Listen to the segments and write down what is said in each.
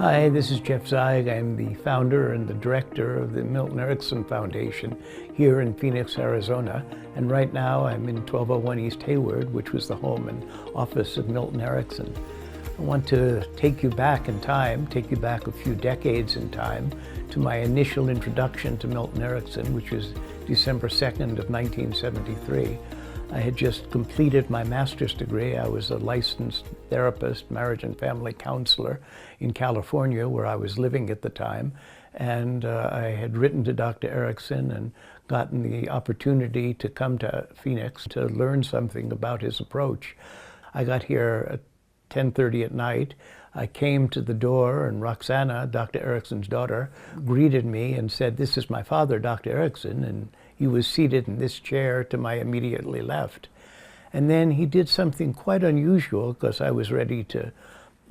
Hi, this is Jeff Zeig. I'm the founder and the director of the Milton Erickson Foundation here in Phoenix, Arizona. And right now I'm in 1201 East Hayward, which was the home and office of Milton Erickson. I want to take you back in time, take you back a few decades in time to my initial introduction to Milton Erickson, which was December 2nd of 1973. I had just completed my master's degree. I was a licensed therapist, marriage and family counselor in California, where I was living at the time. And I had written to Dr. Erickson and gotten the opportunity to come to Phoenix to learn something about his approach. I got here at 10:30 at night. I came to the door and Roxana, Dr. Erickson's daughter, greeted me and said, "This is my father, Dr. Erickson," and he was seated in this chair to my immediately left. And then he did something quite unusual, because I was ready to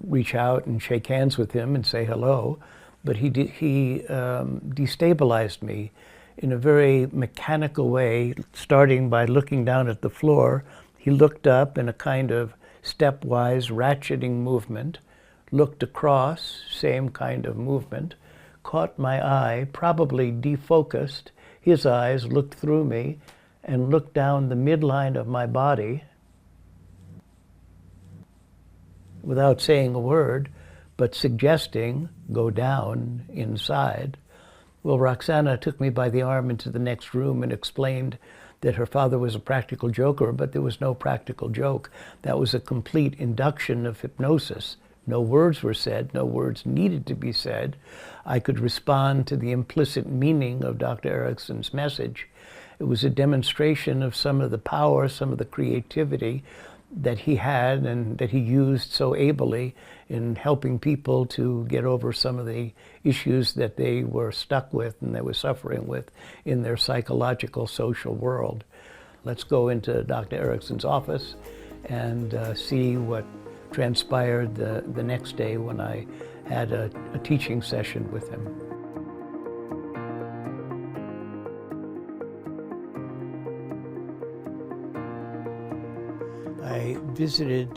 reach out and shake hands with him and say hello, but he destabilized me in a very mechanical way, starting by looking down at the floor. He looked up in a kind of stepwise ratcheting movement, looked across, same kind of movement, caught my eye, probably defocused. His eyes looked through me and looked down the midline of my body without saying a word, but suggesting, go down inside. Well, Roxana took me by the arm into the next room and explained that her father was a practical joker, but there was no practical joke. That was a complete induction of hypnosis. No words were said, no words needed to be said. I could respond to the implicit meaning of Dr. Erickson's message. It was a demonstration of some of the power, some of the creativity that he had and that he used so ably in helping people to get over some of the issues that they were stuck with and they were suffering with in their psychological, social world. Let's go into Dr. Erickson's office and see what transpired the next day when I had a teaching session with him. I visited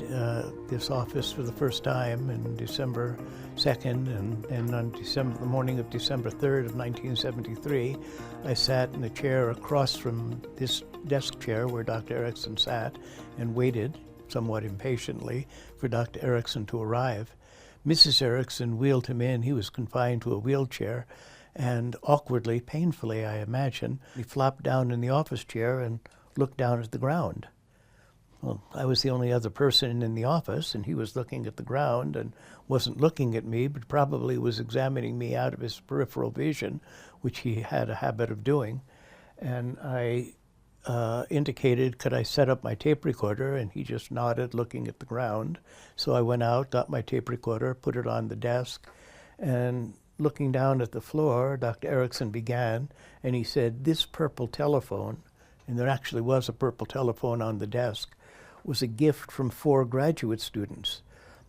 this office for the first time in December 2nd, and on the morning of December 3rd of 1973, I sat in a chair across from this desk chair where Dr. Erickson sat and waited, somewhat impatiently, for Dr. Erickson to arrive. Mrs. Erickson wheeled him in. He was confined to a wheelchair, and awkwardly, painfully, I imagine, he flopped down in the office chair and looked down at the ground. Well, I was the only other person in the office, and he was looking at the ground and wasn't looking at me, but probably was examining me out of his peripheral vision, which he had a habit of doing. And I indicated, could I set up my tape recorder? And he just nodded, looking at the ground. So I went out, got my tape recorder, put it on the desk, and looking down at the floor, Dr. Erickson began, and he said, "This purple telephone," and there actually was a purple telephone on the desk, was a gift from 4 graduate students,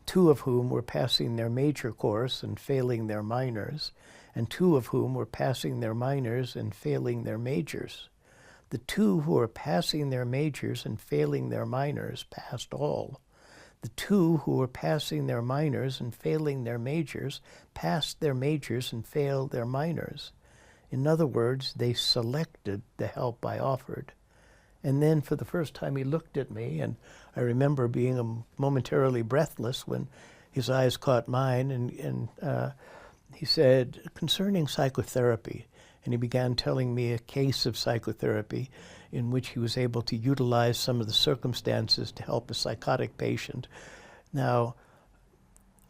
2 of whom were passing their major course and failing their minors, and 2 of whom were passing their minors and failing their majors. The 2 who were passing their majors and failing their minors passed all. The 2 who were passing their minors and failing their majors passed their majors and failed their minors. In other words, they selected the help I offered. And then for the first time he looked at me, and I remember being momentarily breathless when his eyes caught mine, and he said, "Concerning psychotherapy," and he began telling me a case of psychotherapy in which he was able to utilize some of the circumstances to help a psychotic patient. Now,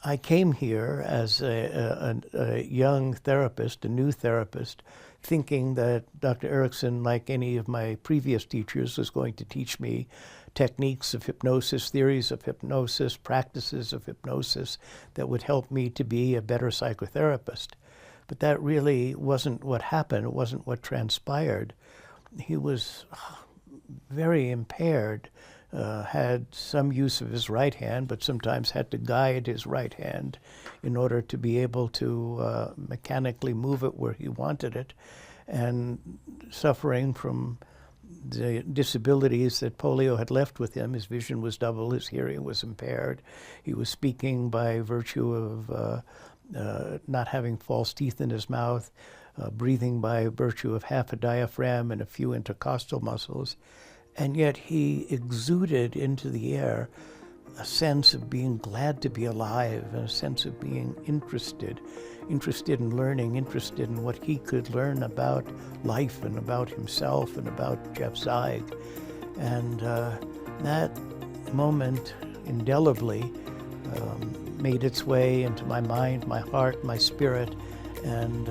I came here as a young therapist, a new therapist, thinking that Dr. Erickson, like any of my previous teachers, was going to teach me techniques of hypnosis, theories of hypnosis, practices of hypnosis that would help me to be a better psychotherapist. But that really wasn't what happened. It wasn't what transpired. He was very impaired, had some use of his right hand, but sometimes had to guide his right hand in order to be able to mechanically move it where he wanted it, and suffering from the disabilities that polio had left with him. His vision was double, his hearing was impaired. He was speaking by virtue of not having false teeth in his mouth, breathing by virtue of half a diaphragm and a few intercostal muscles. And yet he exuded into the air a sense of being glad to be alive, and a sense of being interested in learning, interested in what he could learn about life and about himself and about Jeff Zeig. And that moment indelibly made its way into my mind, my heart, my spirit, and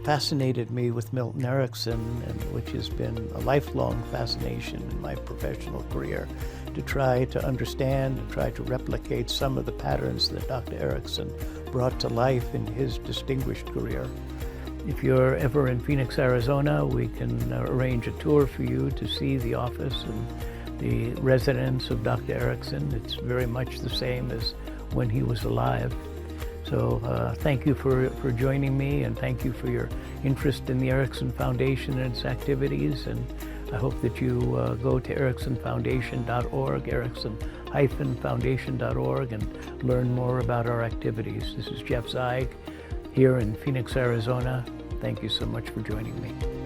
fascinated me with Milton Erickson, and which has been a lifelong fascination in my professional career, to try to understand and try to replicate some of the patterns that Dr. Erickson brought to life in his distinguished career. If you're ever in Phoenix, Arizona, we can arrange a tour for you to see the office and the residence of Dr. Erickson. It's very much the same as when he was alive. So thank you for joining me, and thank you for your interest in the Erickson Foundation and its activities. And I hope that you go to ericksonfoundation.org, erickson-foundation.org, and learn more about our activities. This is Jeff Zeig here in Phoenix, Arizona. Thank you so much for joining me.